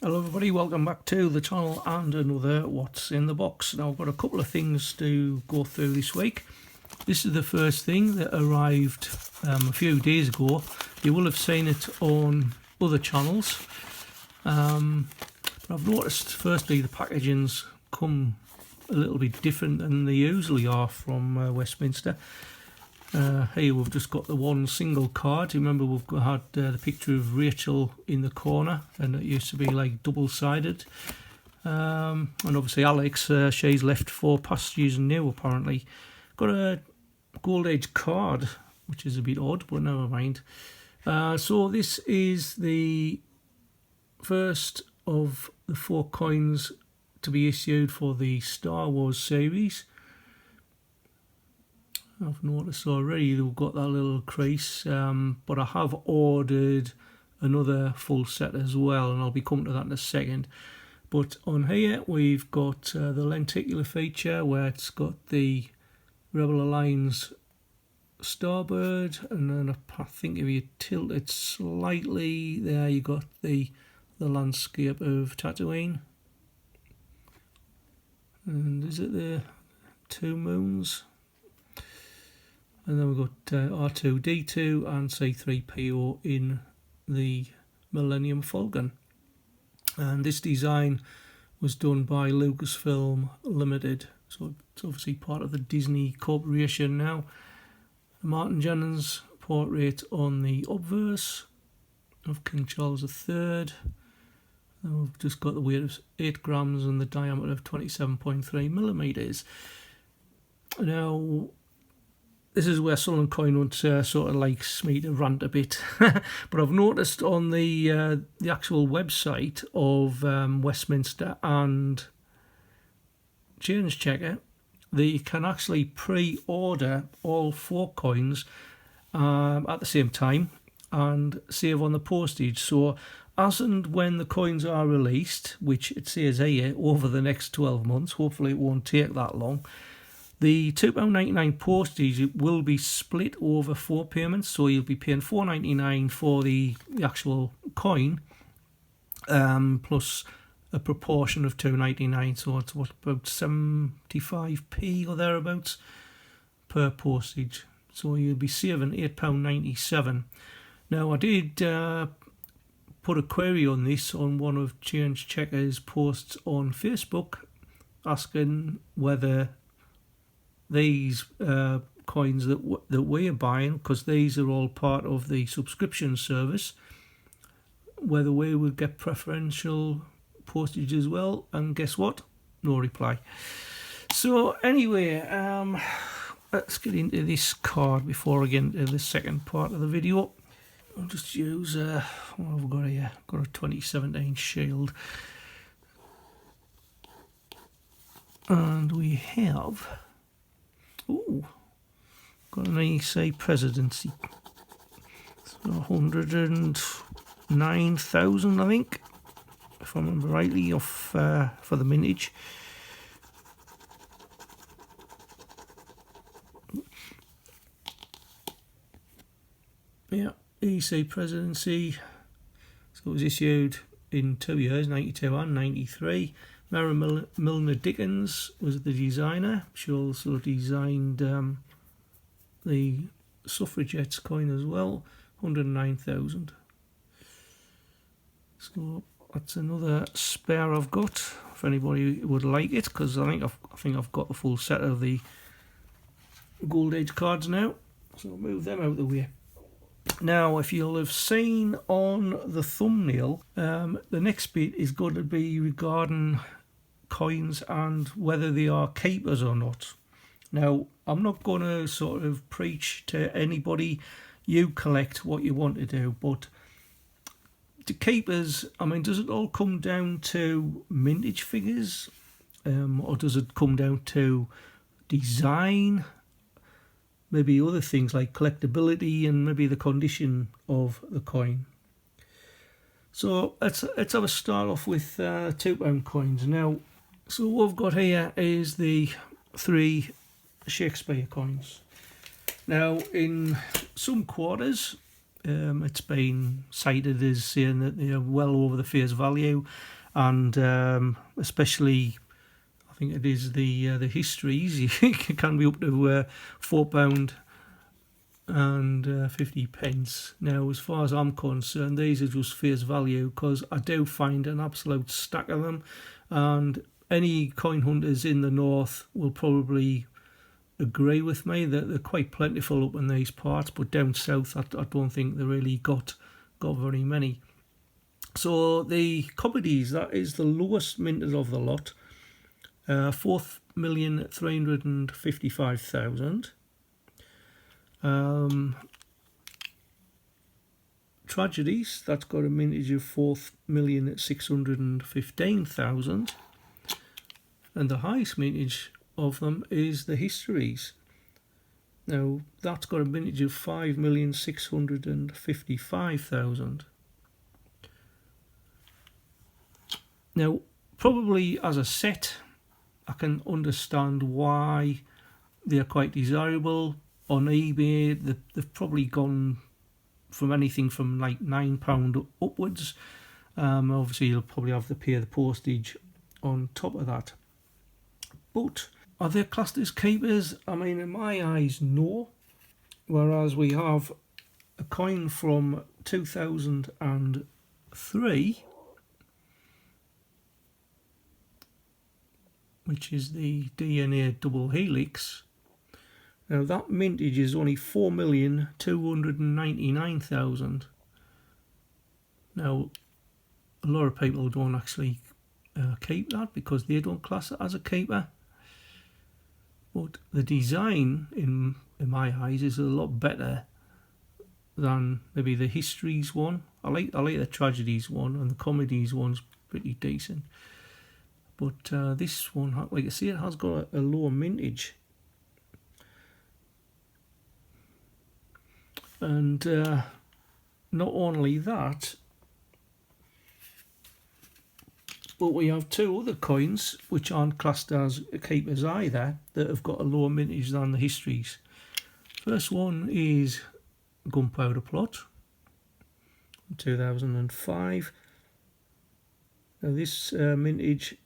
Hello everybody, welcome back to the channel and another What's in the Box. Now I've got a couple of things to go through this week. This is the first thing that arrived a few days ago. You will have seen it on other channels. But I've noticed firstly the packagings come a little bit different than they usually are from Westminster. Here we've just got the one single card. Remember we've had the picture of Rachel in the corner, and it used to be like double-sided. And obviously Alex, she's left for passages new apparently. Got a gold age card, which is a bit odd, but never mind. So this is the first of the 4 coins to be issued for the Star Wars series. I've noticed already they've got that little crease, but I have ordered another full set as well, and I'll be coming to that in a second. But on here we've got the lenticular feature where it's got the Rebel Alliance Starbird, and then I think if you tilt it slightly there you got the landscape of Tatooine. And is it the 2 moons? And then we've got R2-D2 and C-3PO in the Millennium Falcon. And this design was done by Lucasfilm Limited, so it's obviously part of the Disney Corporation now. Martin Jennings portrait on the obverse of King Charles III. And we've just got the weight of 8 grams and the diameter of 27.3 millimeters. Now, this is where Sullen Coin sort of likes me to rant a bit. But I've noticed on the actual website of Westminster and Change Checker, they can actually pre-order all 4 coins at the same time and save on the postage. So as and when the coins are released, which it says here over the next 12 months, hopefully it won't take that long, the £2.99 postage will be split over 4 payments, so you'll be paying £4.99 for the actual coin, plus a proportion of £2.99, so it's what, about 75p or thereabouts per postage. So you'll be saving £8.97. Now I did put a query on this on one of Change Checker's posts on Facebook, asking whether these coins that we are buying, because these are all part of the subscription service, whether we would get preferential postage as well, and guess what? No reply. So anyway, let's get into this card before I get into the second part of the video. I'll just use what have we got here? Got a 2017 Shield, and we have got an EC presidency. It's 109,000, I think, if I remember rightly, off for the mintage. Yeah, EC presidency. So it was issued in 2 years, 92 and 93. Mara Milner Dickens was the designer. She also designed the suffragettes coin as well, 109,000. So that's another spare I've got if anybody would like it, because I think I've got the full set of the gold age cards now. So I'll move them out of the way. Now, if you'll have seen on the thumbnail, the next bit is going to be regarding coins and whether they are keepers or not. Now, I'm not going to sort of preach to anybody. You collect what you want to do, but to keepers, I mean, does it all come down to mintage figures, or does it come down to design? Maybe other things like collectability and maybe the condition of the coin. So let's have a start off with £2 coins. Now, so what we've got here is the 3 Shakespeare coins. Now, in some quarters, It's been cited as saying that they're well over the face value, and especially I think it is the histories. It can be up to £4 and 50 pence. Now, as far as I'm concerned, these are just face value, because I do find an absolute stack of them, and any coin hunters in the north will probably agree with me that they're quite plentiful up in these parts, but down south I don't think they really got very many. So the comedies, that is the lowest minted of the lot, 4,355,000. Tragedies, that's got a mintage of 4,615,000, and the highest mintage of them is the histories. Now that's got a mintage of 5,655,000. Now, probably as a set, I can understand why they're quite desirable. On eBay, they've probably gone from anything from like £9 upwards. Obviously, you'll probably have to pay the postage on top of that. But are they classed as keepers? I mean, in my eyes, no. Whereas we have a coin from 2003, which is the DNA double helix. Now that mintage is only 4,299,000. Now, a lot of people don't actually keep that because they don't class it as a keeper. But the design, in my eyes, is a lot better than maybe the histories one. I like the tragedies one, and the comedies one's pretty decent. But this one, like I say, it has got a lower mintage. And not only that, but we have two other coins which aren't classed as keepers either, that have got a lower mintage than the histories. First one is Gunpowder Plot, 2005. Now this mintage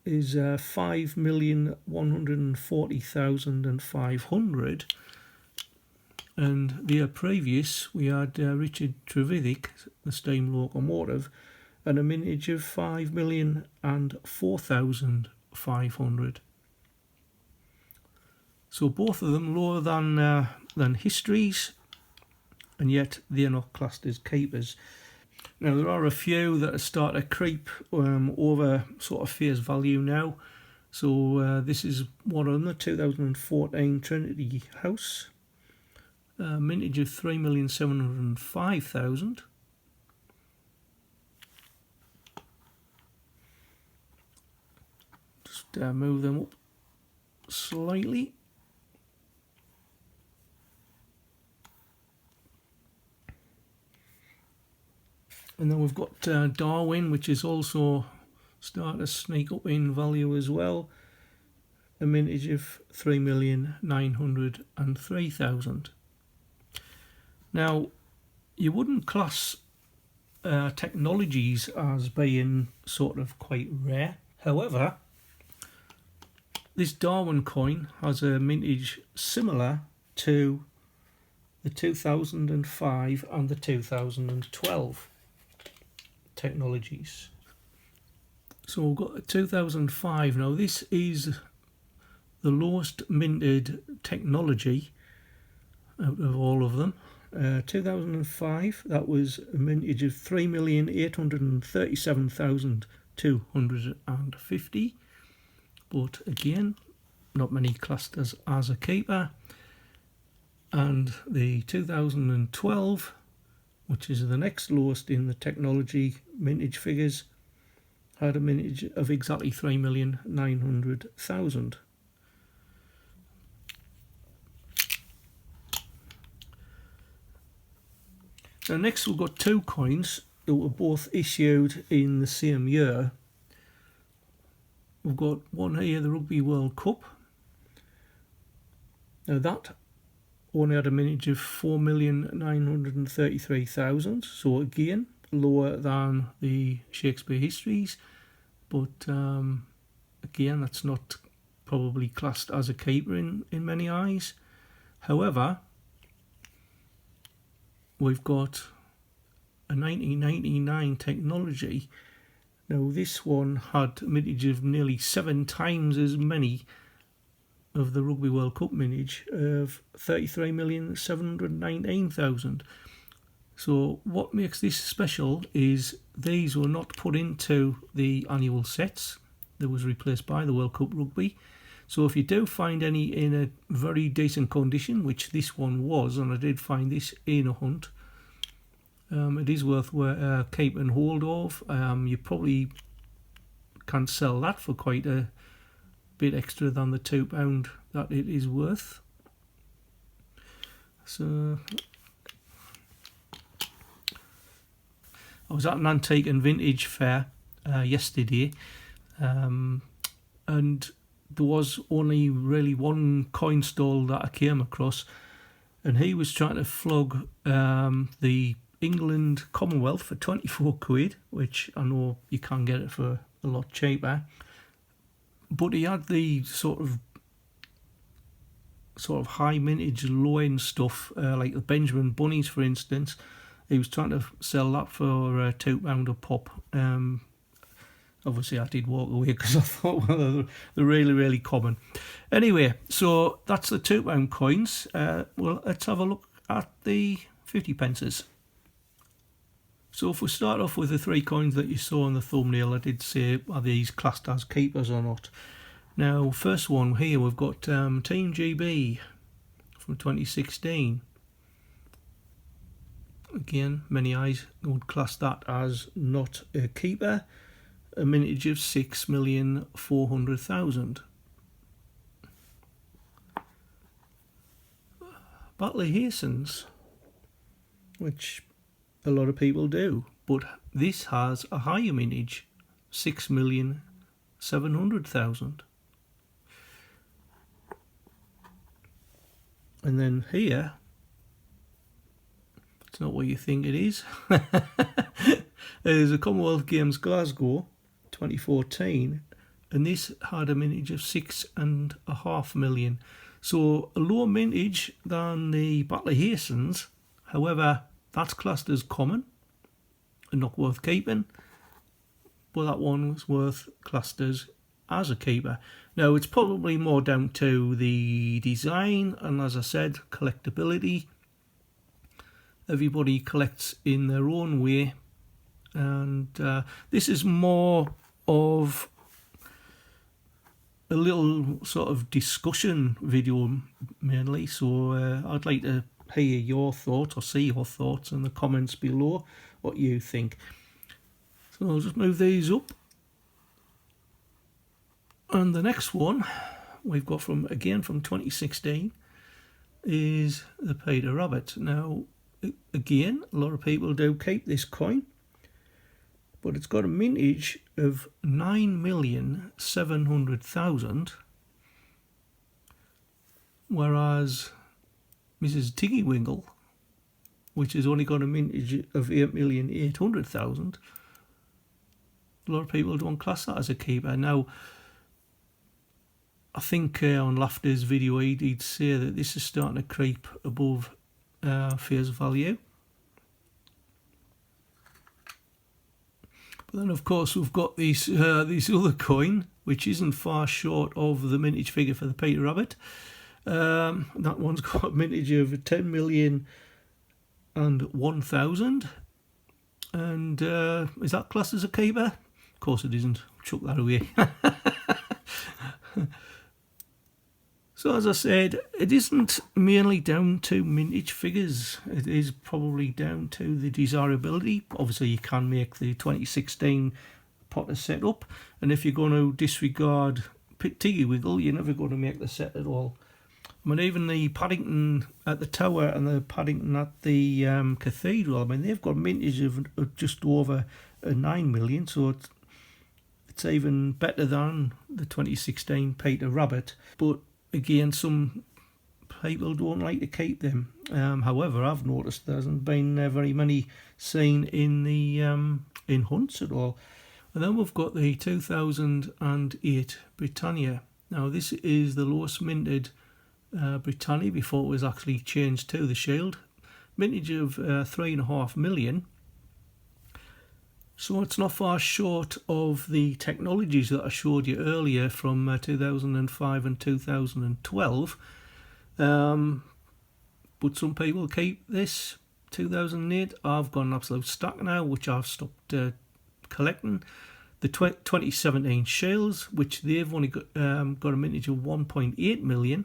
is 5,140,500. And the year previous, we had Richard Trevithick, the steam locomotive, and a mintage of 5,004,500. So both of them lower than histories, and yet they're not classed as keepers. Now there are a few that start to creep over sort of face value now. So this is one of them, the 2014 Trinity House. Mintage of 3,705,000. Just move them up slightly. And then we've got Darwin, which is also starting to sneak up in value as well. A mintage of 3,903,000. Now, you wouldn't class technologies as being sort of quite rare. However, this Darwin coin has a mintage similar to the 2005 and the 2012 technologies. So we've got the 2005. Now this is the lowest minted technology out of all of them. 2005, that was a mintage of 3,837,250, but again, not many classed as a keeper. And the 2012, which is the next lowest in the technology mintage figures, had a mintage of exactly 3,900,000. Now next we've got two coins that were both issued in the same year. We've got one here, the Rugby World Cup. Now that only had a mintage of 4,933,000. So again, lower than the Shakespeare histories, but again, that's not probably classed as a keeper in many eyes. However, we've got a 1999 technology. Now this one had a mintage of nearly 7 times as many of the Rugby World Cup mintage of 33,719,000. So what makes this special is these were not put into the annual sets. That was replaced by the World Cup Rugby. So if you do find any in a very decent condition, which this one was, and I did find this in a hunt, it is worth keep and hold of. You probably can sell that for quite a bit extra than the £2 that it is worth. So I was at an antique and vintage fair yesterday, and there was only really one coin stall that I came across, and he was trying to flog the England Commonwealth for 24 quid, which I know you can get it for a lot cheaper. But he had the sort of high mintage low end stuff, like the Benjamin Bunnies, for instance. He was trying to sell that for £2 a pop. Obviously, I did walk away because I thought, well, they're really, really common. Anyway, so that's the £2 coins. Well, let's have a look at the 50 pences. So if we start off with the 3 coins that you saw in the thumbnail, I did say, are these classed as keepers or not? Now, first one here, we've got Team GB from 2016. Again, many eyes would class that as not a keeper. A mintage of 6,400,000. Batley Hastings, which a lot of people do, but this has a higher mintage, 6,700,000. And then here, it's not what you think it is. There's a Commonwealth Games Glasgow 2014, and this had a mintage of 6.5 million. So a lower mintage than the Batley Hastings. However, that's classed as common and not worth keeping, but that one was worth classed as a keeper. Now, it's probably more down to the design and, as I said, collectability. Everybody collects in their own way, and this is more of a little sort of discussion video mainly, so I'd like to hear your thoughts or see your thoughts in the comments below, what you think. So I'll just move these up, and the next one we've got from 2016 is the Peter Rabbit. Now again, a lot of people do keep this coin, but it's got a mintage of 9,700,000, whereas Mrs. Tiggy-Wingle, which has only got a mintage of 8,800,000, a lot of people don't class that as a keeper. Now, I think on Laughter's video he'd say that this is starting to creep above face value. But then, of course, we've got this other coin, which isn't far short of the mintage figure for the Peter Rabbit. That one's got a mintage of 10,001,000. And is that classed as a keeper? Of course it isn't. Chuck that away. So as I said, it isn't mainly down to mintage figures. It is probably down to the desirability. Obviously, you can make the 2016 Potter set up, and if you're going to disregard Tiggy-Wiggle, you're never going to make the set at all. I mean, even the Paddington at the Tower and the Paddington at the Cathedral, I mean, they've got mintage of just over 9 million, so it's even better than the 2016 Peter Rabbit. But again, some people don't like to keep them. However, I've noticed there hasn't been very many seen in the in hunts at all. And then we've got the 2008 Britannia. Now this is the lowest minted Britannia before it was actually changed to the Shield. Mintage of 3.5 million. So it's not far short of the technologies that I showed you earlier from 2005 and 2012. But some people keep this 2008. I've got an absolute stack now, which I've stopped collecting. The 2017 Shields, which they've only got a mintage of 1.8 million.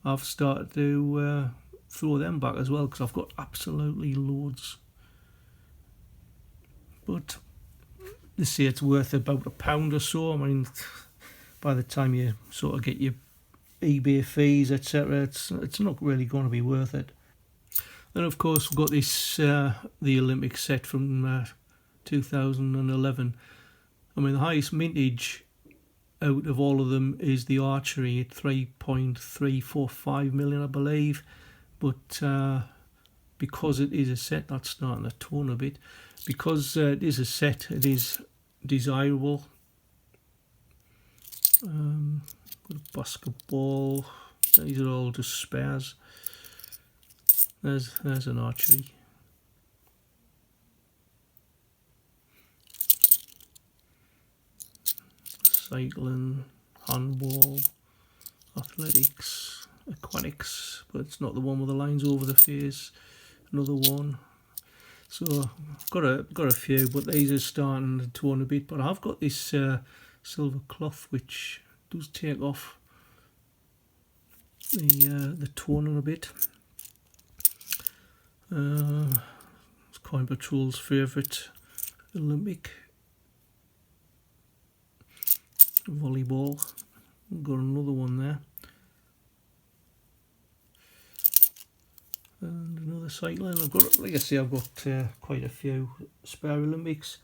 I've started to throw them back as well because I've got absolutely loads. But they say it's worth about £1 or so. I mean, by the time you sort of get your eBay fees, etc., it's not really going to be worth it. Then of course we've got this the Olympic set from 2011. I mean, the highest mintage out of all of them is the archery at 3.345 million, I believe. But because it is a set, that's starting to tone a bit. Because it is a set, it is desirable. Got a basketball. These are all just spares. There's an archery. Cycling, handball, athletics, aquatics, but it's not the one with the lines over the face. Another one. So I've got a few, but these are starting to tone a bit. But I've got this silver cloth which does take off the toning a bit. It's Coin Patrol's favourite Olympic. Volleyball. Got another one there. And another cycling. I've got, like I say, I've got quite a few spare Olympics.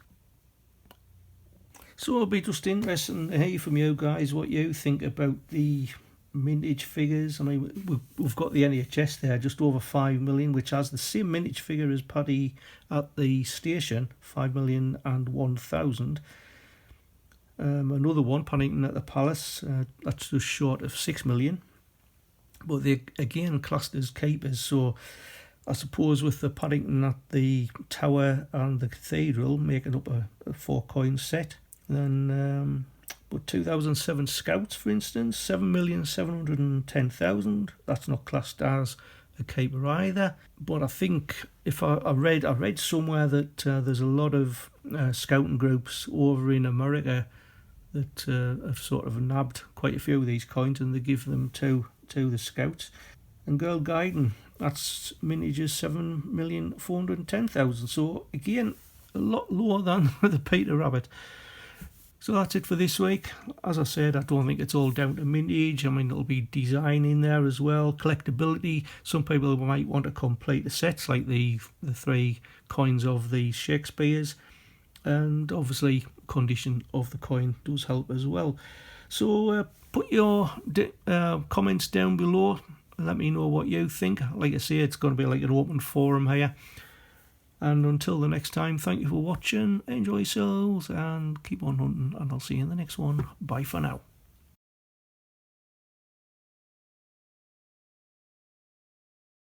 So it'll be just interesting to hear from you guys what you think about the mintage figures. I mean, we've got the NHS there, just over 5 million, which has the same mintage figure as Paddy at the station, 5,001,000. Another one, Paddington at the Palace, that's just short of 6 million. But they again classed as keepers, so I suppose with the Paddington at the Tower and the Cathedral making up a 4-coin set. Then, but 2007 Scouts, for instance, 7,710,000. That's not classed as a keeper either. But I think if I read somewhere that there's a lot of scouting groups over in America that have sort of nabbed quite a few of these coins and they give them to the Scouts. And Girl Guiding, that's mintages 7,410,000. So again, a lot lower than the Peter Rabbit. So that's it for this week. As I said, I don't think it's all down to mintage. I mean, there'll be design in there as well, collectability. Some people might want to complete the sets, like the 3 coins of the Shakespeare's. And obviously, condition of the coin does help as well. So put your comments down below and let me know what you think. Like I say, it's going to be like an open forum here. And until the next time, thank you for watching, enjoy yourselves and keep on hunting, and I'll see you in the next one. Bye for now.